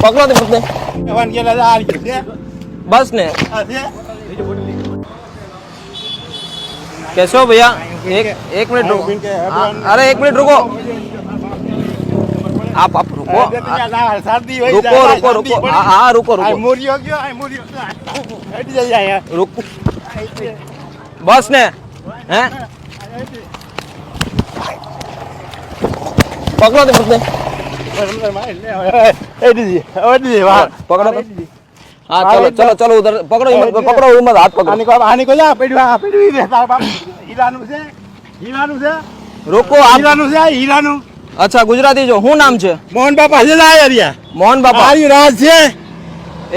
પકડો તે બસ ને એવાન ગેલા આ રહ્યું છે बस ने આ છે कैसे हो भैया एक मिनट रुको अरे एक मिनट रुको आप रुको શરદી रुको रुको रुको हाँ रुको रुको મોરિયો ગયો આ મોરિયો હટી જાય આયા रुको बस ने हैं पकड़ो ते बस ने पकड़ो हाँ चलो चलो चलो उधर पकड़ो पकड़ो मत हाथ पकड़ो આની કો જા પડ્યું આ પડ્યું રે તાર બાપ હીરાનું છે रुको आप હીરાનું છે આ હીરાનું अच्छा गुजराती जो હું નામ છે મોહન બાપા છે આ એરિયા મોહન બાપા આ રાજ છે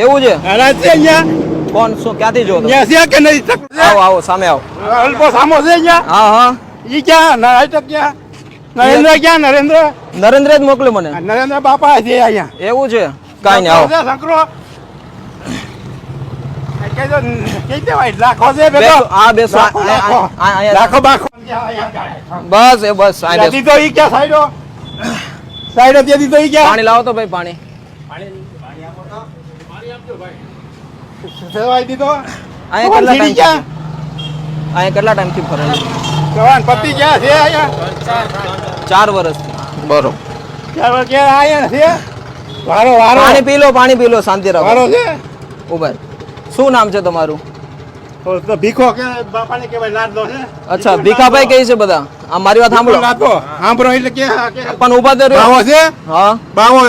એવું છે રાજ છે અહીંયા કોણ શું ક્યાંથી જો તમે અહીંયા છે કે નહીં આવો આવો સામે આવો અલ્પો સામો છે અહીંયા હા હા ઈ ક્યાં નાટક ક્યાં નરેન્દ્ર ક્યાં નરેન્દ્ર નરેન્દ્ર જ મોકલ્યો મને નરેન્દ્ર બાપા છે અહીંયા એવું છે કાઈ નહીં આવો શંકરો કઈ દેવાય લાખો છે બેસો આ બેસો લાખો બાખો બસ એ બસ આ બેસો દીધો ઈ ક્યાં સાઈડો સાઈડો તે દીધો ઈ ક્યાં પાણી લાવો તો ભાઈ પાણી સેવાય દીધો અહીંયા કેટલા ટાઈમથી ફરે છે જવાન પતિ ક્યાં છે અહીંયા 4 વર્ષથી બરોબર ક્યાં ક્યાં આયા છે વારો વારો પાણી પી લો શાંતિ રાખો વારો છે ઉભા શું નામ છે તમારું તો ભીખો કે બાપાને કહેવાય લાડલો છે અચ્છા ભીખાભાઈ કઈ છે બધા આ મારી વાત સાંભળો લાડલો સાંભળો એટલે કે પણ ઉભા તો રહ્યો બાવો છે હા બાવો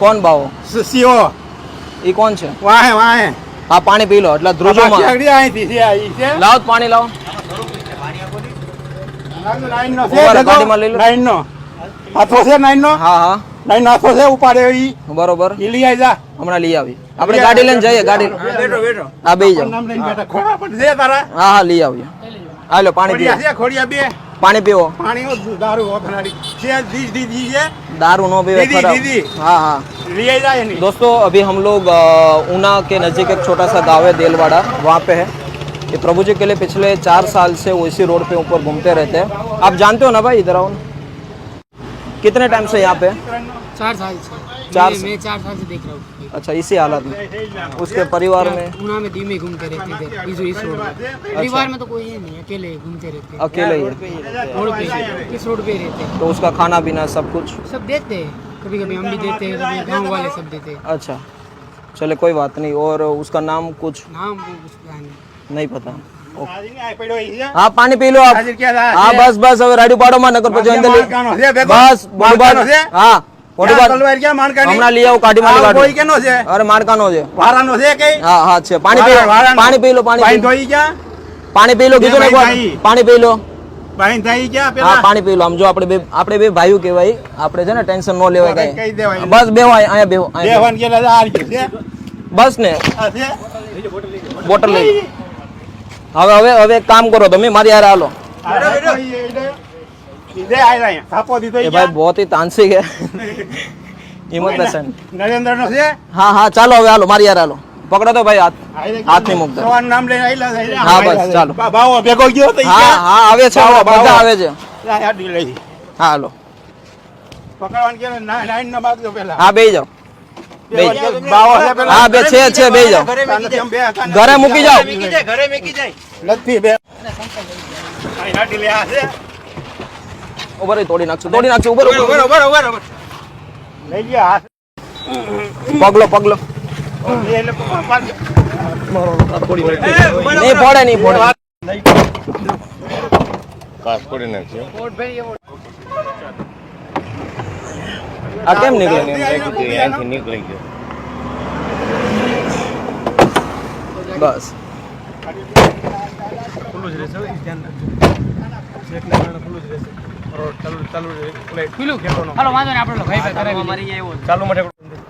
કોણ બાવો સીઓ ઈ કોણ છે વાહે વાહે હા પાણી પી લો એટલે ધ્રુજોમાં આગળ અહીંથી છે આ ઈ છે લાવો તો પાણી લાવો નાઈન નો ઉભા રહો, ગાડીમાં લઈ લો. નાઈન નો હાથો છે નાઈન નો હા હા નાઈન હાથો છે ઉપાડે ઈ બરોબર ઈ લઈ આઈ જા હમણાં લઈ આવી આપણે ગાડી લઈને જઈએ ગાડી બેઠો હા બેસી જાઓ નામ લઈને બેઠા ખોડા પણ છે તારા હા હા લઈ આવીએ હાલો પાણી પીવો ખોડિયા છે ખોડિયા બે પાણી પીવો પાણી દારૂ ઓથનારી છે દીદી છે दारू नो भी दीदी, दीदी। हाँ हाँ લઈ આઈ જાય નહીં दोस्तों अभी हम लोग ऊना के नज़दीक एक छोटा सा गाँव है देलवाड़ा वहाँ पे है ये प्रभु जी के लिए पिछले 4 साल से वो इसी रोड पे ऊपर घूमते रहते हैं आप जानते हो ना भाई इधर आओ ना। कितने टाइम से यहाँ पे 4 साल से चार मैं 4 साल से देख रहा हूँ अच्छा इसी हालत में उसके परिवार में पूना में धीमे घूमते रहते थे इस रोड पे परिवार में तो कोई है नहीं अकेले घूमते रहते अकेले ही है रोड पे इस रोड पे रहते तो उसका खाना पीना सब कुछ सब देते हैं कभी कभी हम भी देते हैं कभी गाँव वाले सब देते हैं अच्छा चले कोई बात नहीं और उसका नाम कुछ नाम वो कुछ पता नहीं नहीं पता હાજી આ પડ્યો ઈ છે हाँ पानी पी लो आप હાજી ક્યાં हाँ बस बस હવે રાડુ પાડો માં નગર પછી અંદર લઈ- માણકાનો છે ભેગો બસ મોટી વાત માણકાનો છે હા મોટી વાત તલવાર ક્યાં માણકાની હમણાં લઈ આવો કાઢી માં આ કોઈ કાઢો કેનો છે અરે માણકાનો છે વારાનો છે કઈ હા હા છે પાણી પી લો વારાનો. પાણી પી લો પાણી પાણી પી લો. ધોઈ ક્યાં પાણી પી લો કીધું ને એકવાર. ભાઈ. પાણી પી લો પાણી થઈ ક્યાં હા પેલા પાણી પી લો આમ જો આપણે બે ભાઈઓ કહેવાય આપણે છે ને ટેન્શન ન લેવાય કહી કઈ દેવાય. બસ બેહો અહીંયા બેહો અહીંયા દેવાન ગેલા આ રહ્યું છે બેહો. બસ ને આ છે બોટલ લઈ હવે એક કામ કરો તમે મારી યાર હાલો ઈદે આઈ રહ્યા થાપો દીધો ये भाई बहुत ही तांत्रिक है हिम्मत पसंद નરેન્દ્ર નો છે हाँ हाँ ચાલો હવે હાલો મારી યાર હાલો પકડો તો ભાઈ હાથ નહીં મૂકતા સવારનું નામ લઈને આઈલા છે. હા, બસ, ચાલો. બાવો ભેગો ગયો તો ઈ હા ક્યાં? હા આવે છે બાવો, બધા બાવો. આવે છે આ હાડી લઈ હા હાલો પકડવાનું કે નાઈન ના બાદ પેલા હા બેસી જાઓ બેસી જાઓ. બાવો છે પેલા હા બે છે બેસી જાઓ ઘરે મૂકી જાઓ નથી બે આ હાડી લે આ છે ઉભર રહી, તોડી નાખશું ઉભર લઈ ગયા હાથ પગલો એટલે પાડ નહીં પડે કાસ પડી નાખ્યો આ કેમ નીકળે અહીંયાથી નીકળી ગયો બસ હાલો વાંધો નહીં આપણે ભાઈ કરાવી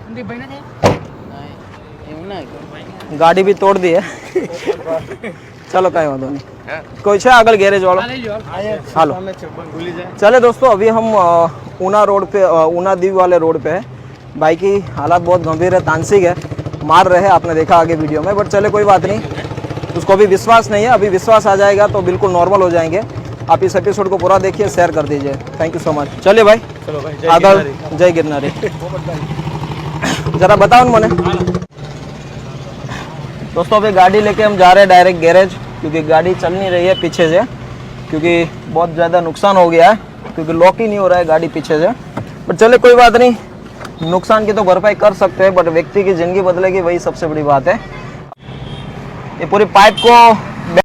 સંદીપભાઈ નથી गाड़ी भी तोड़ दी है चलो कहीं वादो नहीं कोई है अगल गैरेज वाला हेलो चले दोस्तों अभी हम ऊना रोड पे ऊना दीव वाले रोड पे है भाई की हालात बहुत गंभीर है तांत्रिक है मार रहे हैं आपने देखा आगे वीडियो में बट चले कोई बात नहीं उसको अभी विश्वास नहीं है अभी विश्वास आ जाएगा तो बिल्कुल नॉर्मल हो जाएंगे आप इस एपिसोड को पूरा देखिए शेयर कर दीजिए थैंक यू सो मच चलिए भाई ચલો ભાઈ आगे जय गिरनारी जरा बताओ ना मने। दोस्तों अभी गाड़ी लेके हम जा रहे हैं डायरेक्ट गैरेज, क्योंकि गाड़ी चल नहीं रही है पीछे से, क्योंकि बहुत ज़्यादा नुकसान हो गया है, क्योंकि लॉक ही नहीं हो रहा है गाड़ी पीछे से। बट चले कोई बात नहीं, नुकसान की तो भरपाई कर सकते हैं, बट व्यक्ति की ज़िंदगी बदलेगी वही सबसे बड़ी बात है। ये पूरी पाइप को